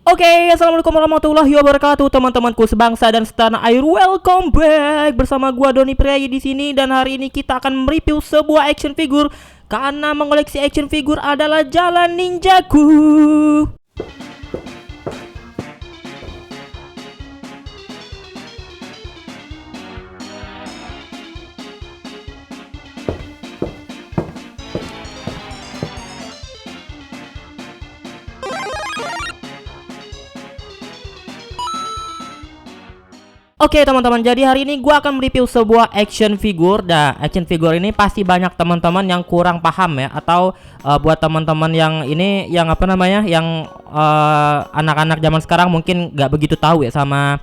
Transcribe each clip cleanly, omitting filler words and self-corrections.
Oke, assalamualaikum warahmatullahi wabarakatuh, teman-temanku sebangsa dan setanah air. Welcome back bersama gua Doni Priayi di sini, dan hari ini kita akan mereview sebuah action figure karena mengoleksi action figure adalah jalan ninjaku. Oke teman-teman, jadi hari ini gue akan mereview sebuah action figure. Nah, action figure ini pasti banyak teman-teman yang kurang paham ya, atau buat teman-teman yang ini yang apa namanya, yang anak-anak zaman sekarang mungkin nggak begitu tahu ya sama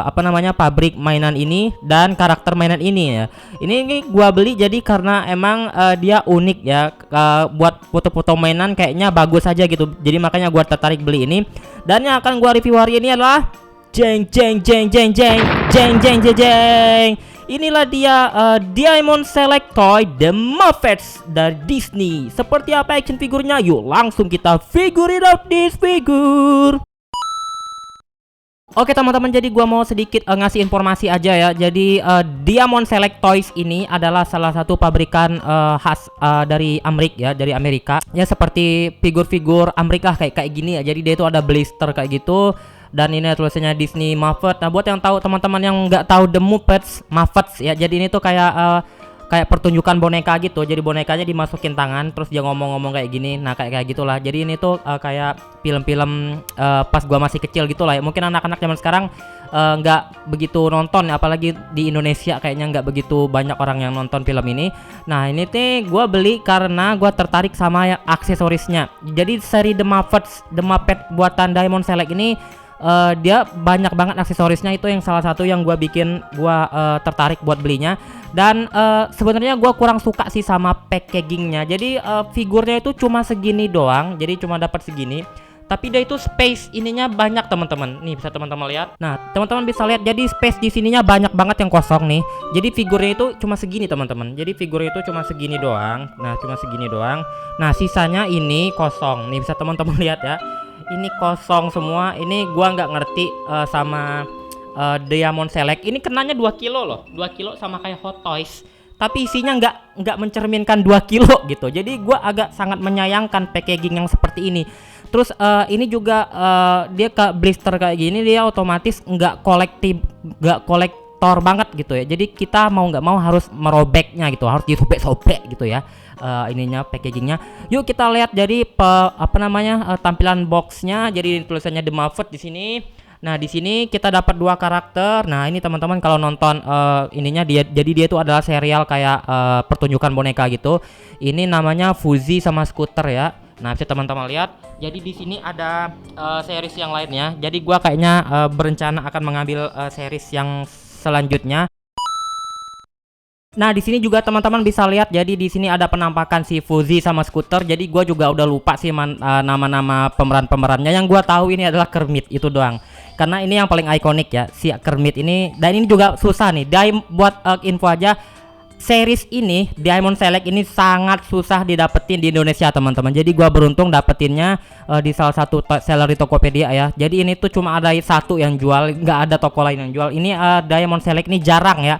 apa namanya, pabrik mainan ini dan karakter mainan ini ya. Ini gue beli jadi karena emang dia unik ya, buat foto-foto mainan kayaknya bagus aja gitu. Jadi makanya gue tertarik beli ini, dan yang akan gue review hari ini adalah jeng jeng jeng jeng jeng jeng jeng jeng jeng. Inilah dia Diamond Select Toy The Muppets dari Disney. Seperti apa action figurnya? Yuk langsung kita figure it out this figure. Oke teman-teman, jadi gua mau sedikit ngasih informasi aja ya. Jadi Diamond Select Toys ini adalah salah satu pabrikan khas dari Amerika ya, dari Amerika. Ya seperti figur-figur Amerika kayak gini ya. Jadi dia itu ada blister kayak gitu. Dan ini tulisannya Disney Muppet. Nah, buat yang tahu, teman-teman yang nggak tahu The Muppets ya. Jadi ini tuh kayak pertunjukan boneka gitu. Jadi bonekanya dimasukin tangan, terus dia ngomong-ngomong kayak gini. Nah, kayak gitulah. Jadi ini tuh kayak film-film pas gua masih kecil gitulah ya. Mungkin anak-anak zaman sekarang nggak begitu nonton, apalagi di Indonesia kayaknya nggak begitu banyak orang yang nonton film ini. Nah, ini tuh gua beli karena gua tertarik sama ya aksesorisnya. Jadi seri The Muppet buatan Diamond Select ini dia banyak banget aksesorisnya. Itu yang salah satu yang bikin gua tertarik buat belinya. Dan sebenarnya gua kurang suka sih sama packagingnya. Jadi figurnya itu cuma segini doang, jadi cuma dapat segini. Tapi dia itu space ininya banyak teman-teman. Nih bisa teman-teman lihat. Nah teman-teman bisa lihat, jadi space di sininya banyak banget yang kosong nih. Jadi figurnya itu cuma segini teman-teman. Jadi figurnya itu cuma segini doang. Nah cuma segini doang. Nah sisanya ini kosong. Nih bisa teman-teman lihat ya. Ini kosong semua. Ini gua nggak ngerti sama Diamond Select. Ini kenanya 2 kilo loh. 2 kilo sama kayak Hot Toys. Tapi isinya nggak mencerminkan 2 kilo gitu. Jadi gua agak sangat menyayangkan packaging yang seperti ini. Terus ini juga dia ke blister kayak gini, dia otomatis nggak kolektor banget gitu ya. Jadi kita mau nggak mau harus merobeknya gitu, harus disobek-sobek gitu ya. Ininya packagingnya. Yuk kita lihat jadi apa namanya, tampilan boxnya. Jadi tulisannya The Muppet di sini. Nah di sini kita dapat 2 karakter. Nah ini teman-teman kalau nonton ininya jadi dia itu adalah serial kayak pertunjukan boneka gitu. Ini namanya Fuzzy sama Scooter ya. Nah bisa teman-teman lihat. Jadi di sini ada series yang lainnya. Jadi gua kayaknya berencana akan mengambil series yang selanjutnya. Nah di sini juga teman-teman bisa lihat, jadi di sini ada penampakan si Fuzzy sama Scooter. Jadi gua juga udah lupa sih nama-nama pemerannya. Yang gua tahu ini adalah Kermit, itu doang. Karena ini yang paling ikonik ya, si Kermit ini. Dan ini juga susah nih. Buat info aja, series ini Diamond Select ini sangat susah didapetin di Indonesia teman-teman. Jadi gua beruntung dapetinnya di salah satu seller di Tokopedia ya. Jadi ini tuh cuma ada satu yang jual, nggak ada toko lain yang jual. Ini Diamond Select ini jarang ya.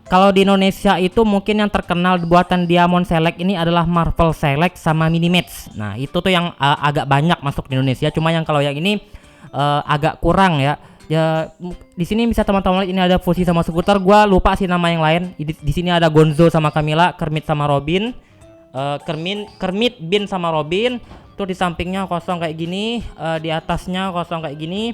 Kalau di Indonesia itu mungkin yang terkenal buatan Diamond Select ini adalah Marvel Select sama Minimax. Nah itu tuh yang agak banyak masuk di Indonesia. Cuma yang kalau yang ini agak kurang ya. Ya di sini bisa teman-teman lihat, ini ada Fuzzy sama Scooter. Gua lupa sih nama yang lain. Di sini ada Gonzo sama Camilla, Kermit sama Robin, Kermit, Bin sama Robin. Tuh di sampingnya kosong kayak gini, di atasnya kosong kayak gini.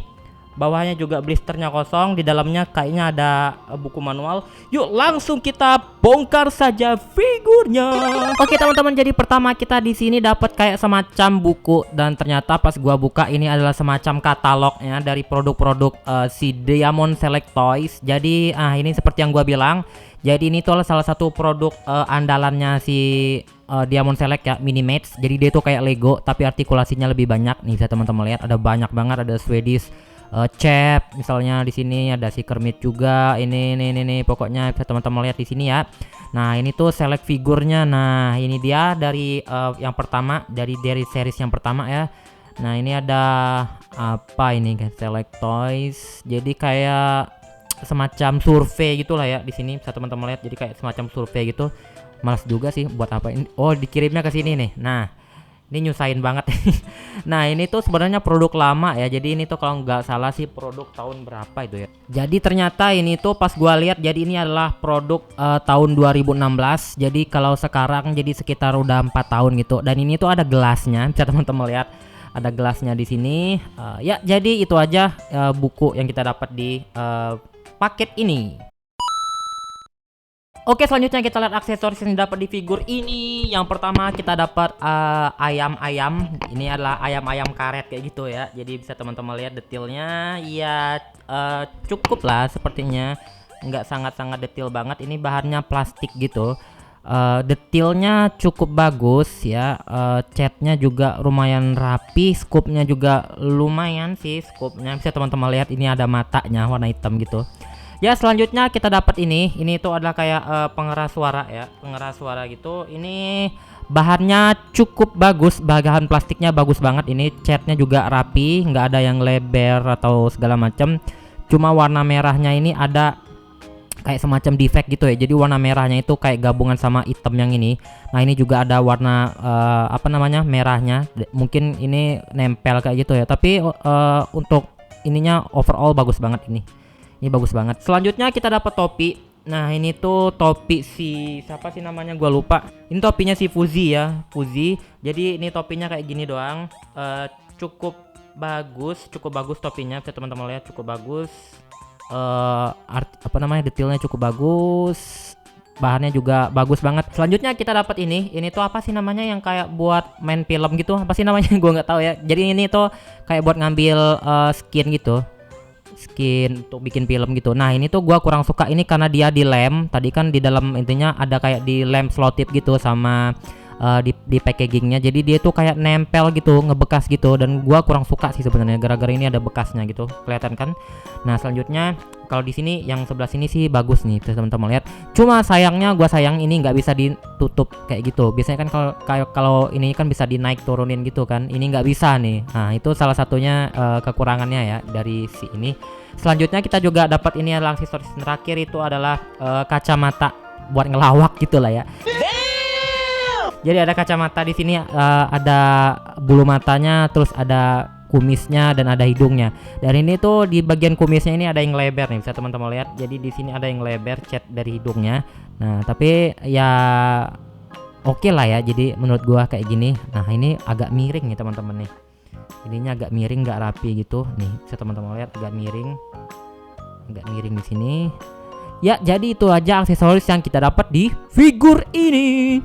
Bawahnya juga blisternya kosong, di dalamnya kayaknya ada buku manual. Yuk langsung kita bongkar saja figurnya. Oke teman-teman, jadi pertama kita di sini dapat kayak semacam buku, dan ternyata pas gua buka ini adalah semacam katalognya dari produk-produk si Diamond Select Toys. Jadi ini seperti yang gua bilang. Jadi ini tuh salah satu produk andalannya si Diamond Select ya, Minimax. Jadi dia tuh kayak Lego tapi artikulasinya lebih banyak. Nih bisa teman-teman lihat, ada banyak banget, ada Swedish Chef misalnya, di sini ada si Kermit juga. Ini pokoknya bisa teman-teman lihat di sini ya. Nah ini tuh select figurnya. Nah ini dia dari yang pertama, dari series yang pertama ya. Nah, ini ada apa ini guys? Select Toys. Jadi kayak semacam survei gitulah ya di sini bisa teman-teman lihat. Jadi kayak semacam survei gitu. Malas juga sih buat apa ini. Oh, dikirimnya ke sini nih. Nah, ini nyusahin banget. Nah, ini tuh sebenarnya produk lama ya. Jadi ini tuh kalau nggak salah sih produk tahun berapa itu ya. Jadi ternyata ini tuh pas gua lihat jadi ini adalah produk tahun 2016. Jadi kalau sekarang jadi sekitar udah 4 tahun gitu. Dan ini tuh ada gelasnya. Bisa teman-teman lihat. Ada gelasnya di sini. Ya, jadi itu aja buku yang kita dapat di paket ini. Oke, selanjutnya kita lihat aksesoris yang dapat di figur ini. Yang pertama kita dapat ayam-ayam. Ini adalah ayam-ayam karet kayak gitu ya. Jadi bisa teman-teman lihat detailnya. Ya cukup lah sepertinya. Nggak sangat-sangat detail banget. Ini bahannya plastik gitu. Detailnya cukup bagus ya. Catnya juga lumayan rapi. Scoopnya juga lumayan sih. Scoopnya bisa teman-teman lihat. Ini ada matanya warna hitam gitu. Ya, selanjutnya kita dapat ini. Ini itu adalah kayak pengeras suara ya, pengeras suara gitu. Ini bahannya cukup bagus, bahan plastiknya bagus banget. Ini catnya juga rapi, nggak ada yang lebar atau segala macam. Cuma warna merahnya ini ada kayak semacam defect gitu ya. Jadi warna merahnya itu kayak gabungan sama hitam yang ini. Nah, ini juga ada warna apa namanya merahnya. Mungkin ini nempel kayak gitu ya. Tapi untuk ininya overall bagus banget ini. Ini bagus banget. Selanjutnya kita dapat topi. Nah, ini tuh topi si siapa sih namanya gua lupa. Ini topinya si Fuzi ya, Fuzi. Jadi ini topinya kayak gini doang. Cukup bagus topinya. Bisa teman-teman lihat cukup bagus. Apa namanya detailnya cukup bagus. Bahannya juga bagus banget. Selanjutnya kita dapat ini. Ini tuh apa sih namanya yang kayak buat main film gitu? Apa sih namanya? Gua nggak tahu ya. Jadi ini tuh kayak buat ngambil skin gitu. Skin untuk bikin film gitu. Nah, ini tuh gua kurang suka ini karena dia dilem. Tadi kan di dalam intinya ada kayak dilem selotip gitu sama di packagingnya. Jadi dia tuh kayak nempel gitu, ngebekas gitu. Dan gua kurang suka sih sebenarnya gara-gara ini ada bekasnya gitu. Kelihatan kan? Nah, selanjutnya kalau di sini yang sebelah sini sih bagus nih, teman-teman lihat. Cuma sayangnya gua sayang ini nggak bisa ditutup kayak gitu. Biasanya kan kalau ini kan bisa dinaik turunin gitu kan. Ini nggak bisa nih. Nah, itu salah satunya kekurangannya ya dari si ini. Selanjutnya kita juga dapat ini adalah aksesoris terakhir itu adalah kacamata buat ngelawak gitu lah ya. Jadi ada kacamata di sini, ada bulu matanya, terus ada kumisnya dan ada hidungnya. Dan ini tuh di bagian kumisnya ini ada yang lebar nih, bisa teman-teman lihat. Jadi di sini ada yang lebar cat dari hidungnya. Nah, tapi ya oke lah ya. Jadi menurut gua kayak gini. Nah, ini agak miring nih teman-teman nih. Ininya agak miring, nggak rapi gitu. Nih, bisa teman-teman lihat agak miring di sini. Ya, jadi itu aja aksesoris yang kita dapat di figur ini.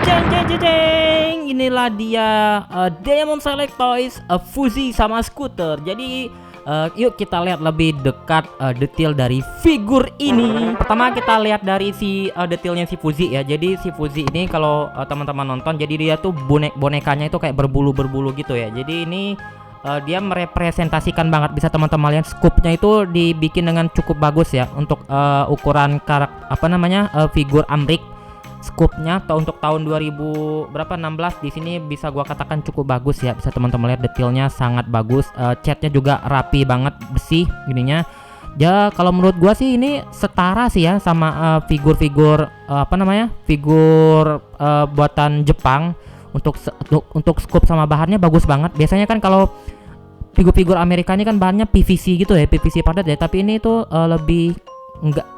Jeng jeng jeng jeng. Inilah dia Diamond Select Toys Fuzi sama skuter. Jadi yuk kita lihat lebih dekat detail dari figur ini. Pertama kita lihat dari si detailnya si Fuzi ya. Jadi si Fuzi ini kalau teman-teman nonton, jadi dia tuh bonekanya itu kayak berbulu-berbulu gitu ya. Jadi ini dia merepresentasikan banget, bisa teman-teman lihat scoopnya itu dibikin dengan cukup bagus ya untuk ukuran figur Amrik. Scoopnya atau untuk tahun 2016 di sini bisa gua katakan cukup bagus ya, bisa teman-teman lihat detailnya sangat bagus. Catnya juga rapi banget, bersih gininya. Ya kalau menurut gua sih ini setara sih ya sama figur-figur figur buatan Jepang. Untuk scoop sama bahannya bagus banget. Biasanya kan kalau figur-figur Amerika ini kan bahannya PVC gitu ya, PVC padat ya, tapi ini tuh lebih enggak,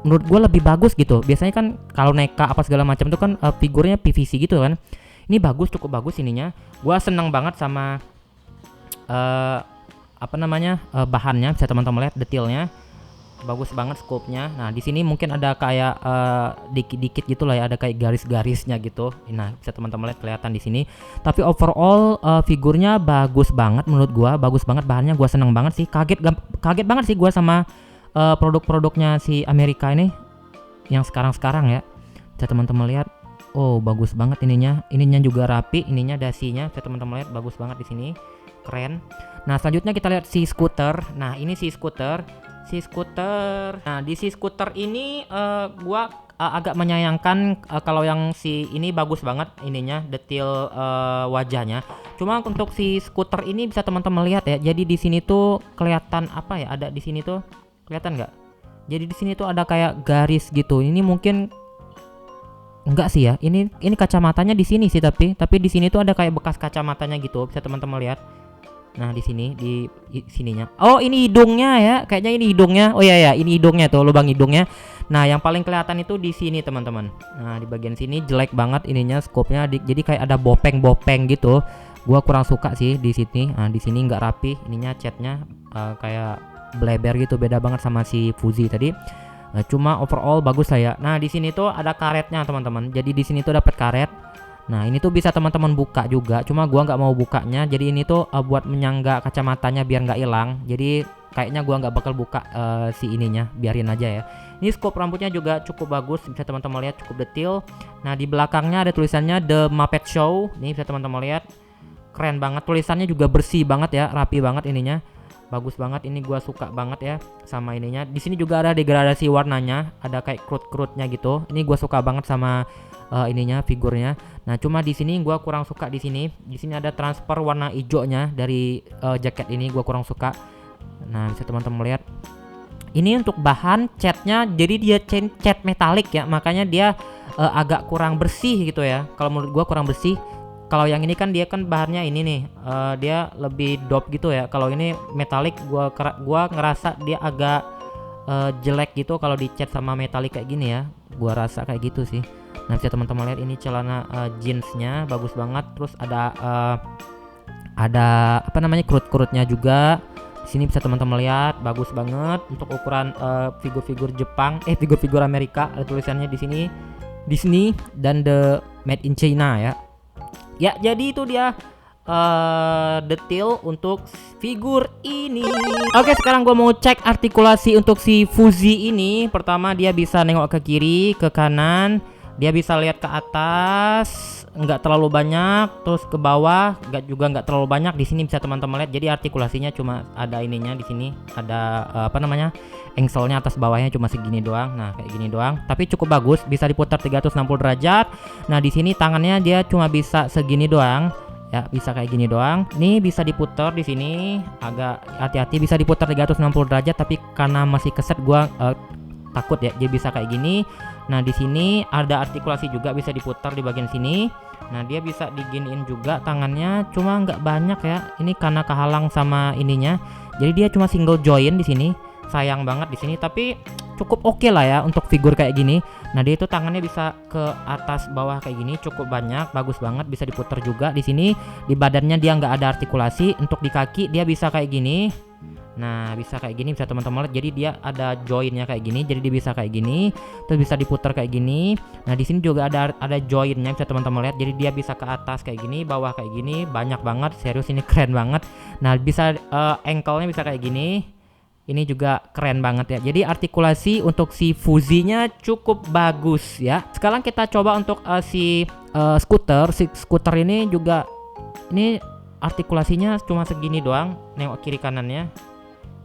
menurut gue lebih bagus gitu. Biasanya kan kalau NECA apa segala macam itu kan figurnya PVC gitu kan. Ini bagus, cukup bagus ininya. Gue seneng banget sama bahannya. Bisa teman-teman lihat detailnya bagus banget scope-nya. Nah, di sini mungkin ada kayak dikit-dikit gitu lah ya, ada kayak garis-garisnya gitu. Nah, bisa teman-teman lihat kelihatan di sini. Tapi overall figurnya bagus banget menurut gue, bagus banget bahannya. Gue seneng banget sih. Kaget banget sih gue sama produk-produknya si Amerika ini yang sekarang ya. Bisa teman-teman lihat, oh bagus banget ininya juga rapi, ininya dasinya bisa teman-teman lihat bagus banget di sini, keren. Nah, selanjutnya kita lihat si skuter. Nah, ini si skuter si skuter. Nah, di si skuter ini gua agak menyayangkan kalau yang si ini bagus banget ininya, detail wajahnya. Cuma untuk si skuter ini bisa teman-teman lihat ya. Jadi di sini tuh kelihatan apa ya? Ada di sini tuh kelihatan nggak? Jadi di sini tuh ada kayak garis gitu. Ini mungkin enggak sih ya. Ini kacamatanya di sini sih, tapi di sini tuh ada kayak bekas kacamatanya gitu. Bisa teman-teman lihat. Nah, di sini di sininya. Oh, ini hidungnya ya. Kayaknya ini hidungnya. Oh iya ya, ini hidungnya tuh, lubang hidungnya. Nah, yang paling kelihatan itu di sini, teman-teman. Nah, di bagian sini jelek banget ininya scope-nya. Jadi kayak ada bopeng-bopeng gitu. Gua kurang suka sih di sini. Nah, di sini nggak rapi ininya, catnya kayak bleber gitu, beda banget sama si Fuji tadi. Cuma overall bagus lah ya. Nah, di sini tuh ada karetnya, teman-teman. Jadi di sini tuh dapat karet. Nah, ini tuh bisa teman-teman buka juga, cuma gua nggak mau bukanya. Jadi ini tuh buat menyangga kacamatanya biar nggak hilang. Jadi kayaknya gua nggak bakal buka si ininya, biarin aja ya. Ini scope rambutnya juga cukup bagus, bisa teman-teman lihat, cukup detail. Nah, di belakangnya ada tulisannya The Muppet Show. Ini bisa teman-teman lihat, keren banget. Tulisannya juga bersih banget ya, rapi banget ininya. Bagus banget, ini gua suka banget ya sama ininya. Di sini juga ada degradasi warnanya, ada kayak krut-krutnya gitu. Ini gua suka banget sama ininya, figurnya. Nah, cuma di sini gua kurang suka di sini. Di sini ada transfer warna hijaunya dari jaket ini, gua kurang suka. Nah, bisa teman-teman lihat. Ini untuk bahan catnya, jadi dia cat metalik ya, makanya dia agak kurang bersih gitu ya. Kalau menurut gua kurang bersih. Kalau yang ini kan dia kan bahannya ini nih, dia lebih dope gitu ya. Kalau ini metalik, gua ngerasa dia agak jelek gitu kalau dicat sama metalik kayak gini ya. Gua rasa kayak gitu sih. Nah, bisa teman-teman lihat ini celana jeansnya bagus banget. Terus ada apa namanya, krut-krutnya juga. Di sini bisa teman-teman lihat, bagus banget untuk ukuran figur-figur Jepang, figur-figur Amerika. Ada tulisannya di sini Disney dan the Made in China ya. Ya, jadi itu dia detail untuk figur ini. Oke, sekarang gue mau cek artikulasi untuk si Fuji ini. Pertama, dia bisa nengok ke kiri, ke kanan. Dia bisa lihat ke atas, nggak terlalu banyak, terus ke bawah, nggak terlalu banyak. Di sini bisa teman-teman lihat. Jadi artikulasinya cuma ada ininya di sini, ada apa namanya, engselnya atas bawahnya cuma segini doang. Nah, kayak gini doang. Tapi cukup bagus, bisa diputar 360 derajat. Nah, di sini tangannya dia cuma bisa segini doang. Ya, bisa kayak gini doang. Nih bisa diputar di sini, agak hati-hati, bisa diputar 360 derajat. Tapi karena masih keset, gua takut ya, dia bisa kayak gini. Nah, di sini ada artikulasi juga, bisa diputar di bagian sini. Nah, dia bisa diginiin juga tangannya, cuma nggak banyak ya. Ini karena kehalang sama ininya. Jadi dia cuma single join di sini. Sayang banget di sini, tapi cukup oke lah ya untuk figur kayak gini. Nah, dia itu tangannya bisa ke atas bawah kayak gini, cukup banyak, bagus banget, bisa diputar juga di sini. Di badannya dia nggak ada artikulasi. Untuk di kaki dia bisa kayak gini. Nah, bisa kayak gini, bisa teman-teman lihat. Jadi dia ada joinnya kayak gini, jadi dia bisa kayak gini, terus bisa diputar kayak gini. Nah, di sini juga ada joinnya, bisa teman-teman lihat. Jadi dia bisa ke atas kayak gini, bawah kayak gini, banyak banget. Serius, ini keren banget. Nah, bisa ankle-nya bisa kayak gini. Ini juga keren banget ya. Jadi artikulasi untuk si Fuji-nya cukup bagus ya. Sekarang kita coba untuk si skuter ini juga. Ini artikulasinya cuma segini doang. Nengok kiri kanannya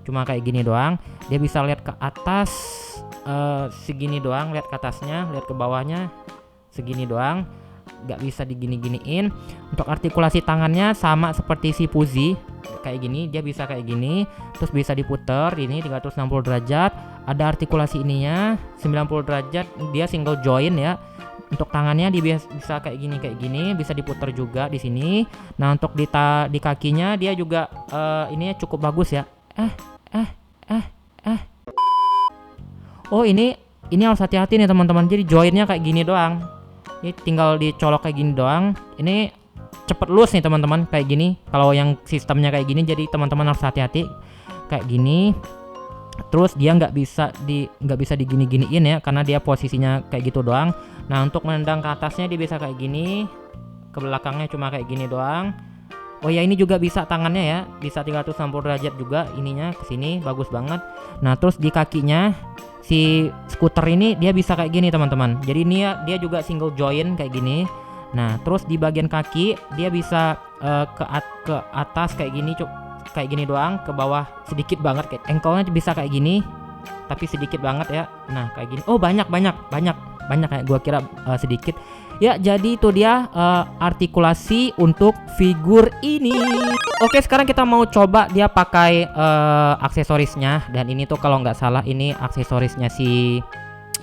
cuma kayak gini doang. Dia bisa lihat ke atas segini doang, lihat ke atasnya, lihat ke bawahnya segini doang, nggak bisa digini-giniin. Untuk artikulasi tangannya sama seperti si Fuji, kayak gini, dia bisa kayak gini, terus bisa diputer ini 360 derajat. Ada artikulasi ininya 90 derajat, dia single join ya. Untuk tangannya dia bisa kayak gini, bisa diputer juga di sini. Nah, untuk di kakinya dia juga ini cukup bagus ya. Oh, ini harus hati-hati nih teman-teman. Jadi joinnya kayak gini doang. Ini tinggal dicolok kayak gini doang. Ini cepet lus nih teman-teman, kayak gini. Kalau yang sistemnya kayak gini, jadi teman-teman harus hati-hati kayak gini. Terus dia nggak bisa digini-giniin ya, karena dia posisinya kayak gitu doang. Nah, untuk menendang ke atasnya dia bisa kayak gini, ke belakangnya cuma kayak gini doang. Oh ya, ini juga bisa tangannya ya, bisa 360 derajat juga ininya ke sini, bagus banget. Nah, terus di kakinya si skuter ini dia bisa kayak gini teman-teman. Jadi ini ya, dia juga single join kayak gini. Nah, terus di bagian kaki dia bisa ke atas kayak gini, kayak gini doang, ke bawah sedikit banget, kayak engkolnya bisa kayak gini tapi sedikit banget ya. Nah kayak gini. Oh banyak kayak gua kira sedikit. Ya jadi itu dia artikulasi untuk figur ini. Oke, sekarang kita mau coba dia pakai aksesorisnya. Dan ini tuh kalau nggak salah ini aksesorisnya si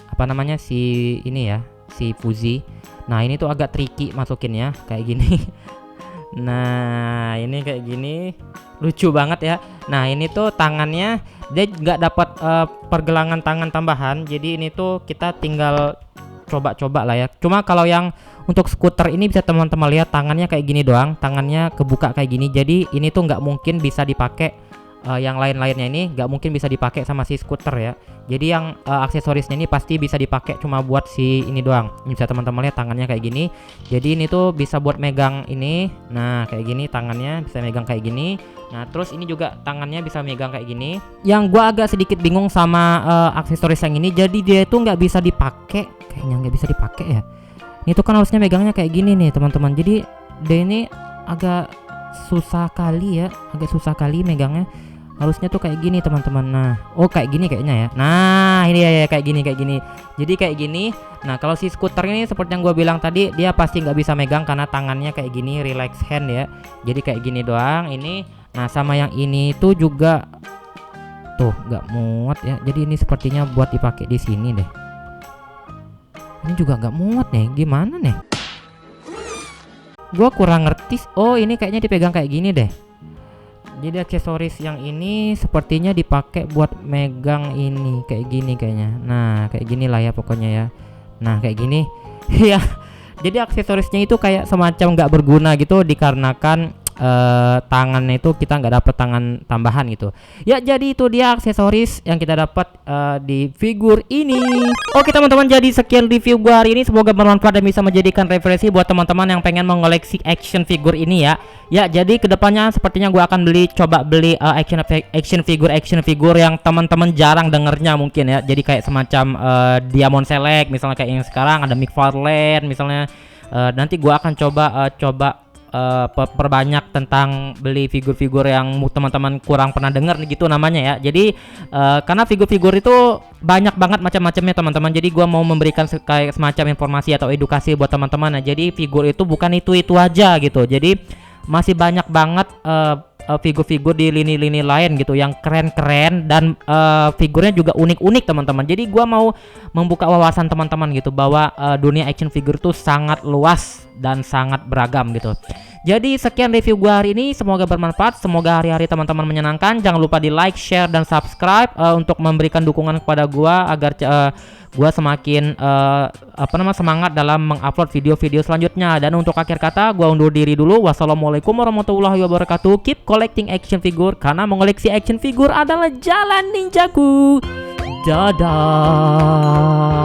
apa namanya, si ini ya, si Fuzi. Nah ini tuh agak tricky masukinnya kayak gini. Nah ini kayak gini, lucu banget ya. Nah ini tuh tangannya dia nggak dapat pergelangan tangan tambahan. Jadi ini tuh kita tinggal coba-coba lah ya. Cuma kalau yang untuk skuter ini bisa teman-teman lihat tangannya kayak gini doang, tangannya kebuka kayak gini. Jadi ini tuh nggak mungkin bisa dipakai, yang lain-lainnya ini nggak mungkin bisa dipakai sama si skuter ya. Jadi yang aksesorisnya ini pasti bisa dipakai cuma buat si ini doang. Ini bisa teman-teman lihat tangannya kayak gini. Jadi ini tuh bisa buat megang ini. Nah kayak gini tangannya bisa megang kayak gini. Nah terus ini juga tangannya bisa megang kayak gini. Yang gua agak sedikit bingung sama aksesoris yang ini, jadi dia itu nggak bisa dipakai, kayaknya nggak bisa dipakai ya. Ini tuh kan harusnya megangnya kayak gini nih teman-teman. Jadi dia ini agak susah kali ya, agak susah kali megangnya. Harusnya tuh kayak gini teman-teman. Nah, oh kayak gini kayaknya ya. Nah ini ya kayak gini. Jadi kayak gini. Nah kalau si skuter ini seperti yang gue bilang tadi, dia pasti nggak bisa megang karena tangannya kayak gini, relax hand ya. Jadi kayak gini doang ini. Nah sama yang ini tuh juga tuh nggak muat ya. Jadi ini sepertinya buat dipakai di sini deh. Ini juga nggak muat nih. Gimana nih? Gua kurang ngerti. Oh ini kayaknya dipegang kayak gini deh. Jadi aksesoris yang ini sepertinya dipakai buat megang ini kayak gini kayaknya. Nah kayak gini lah ya pokoknya ya. Nah kayak gini. Ya. Jadi aksesorisnya itu kayak semacam nggak berguna gitu dikarenakan tangannya itu kita nggak dapat tangan tambahan gitu ya. Jadi itu dia aksesoris yang kita dapat di figur ini. Oke teman-teman, jadi sekian review gua hari ini, semoga bermanfaat dan bisa menjadikan referensi buat teman-teman yang pengen mengoleksi action figur ini ya. Jadi kedepannya sepertinya gua akan coba beli action figur yang teman-teman jarang dengernya mungkin ya. Jadi kayak semacam Diamond Select misalnya, kayak yang sekarang ada McFarlane misalnya. Nanti gua akan coba perbanyak tentang beli figur-figur yang teman-teman kurang pernah dengar gitu namanya ya. Jadi karena figur-figur itu banyak banget macam-macamnya teman-teman. Jadi gua mau memberikan kayak semacam informasi atau edukasi buat teman-teman. Nah, jadi figur itu bukan itu aja gitu. Jadi masih banyak banget figur-figur di lini-lini lain gitu yang keren-keren dan figurnya juga unik-unik teman-teman. Jadi gua mau membuka wawasan teman-teman gitu bahwa dunia action figure tuh sangat luas dan sangat beragam gitu. Jadi sekian review gua hari ini, semoga bermanfaat, semoga hari-hari teman-teman menyenangkan. Jangan lupa di like, share dan subscribe untuk memberikan dukungan kepada gua agar gua semakin semangat dalam mengupload video-video selanjutnya. Dan untuk akhir kata gua undur diri dulu. Wassalamualaikum warahmatullahi wabarakatuh. Keep collecting action figure karena mengoleksi action figure adalah jalan ninjaku. Dadah.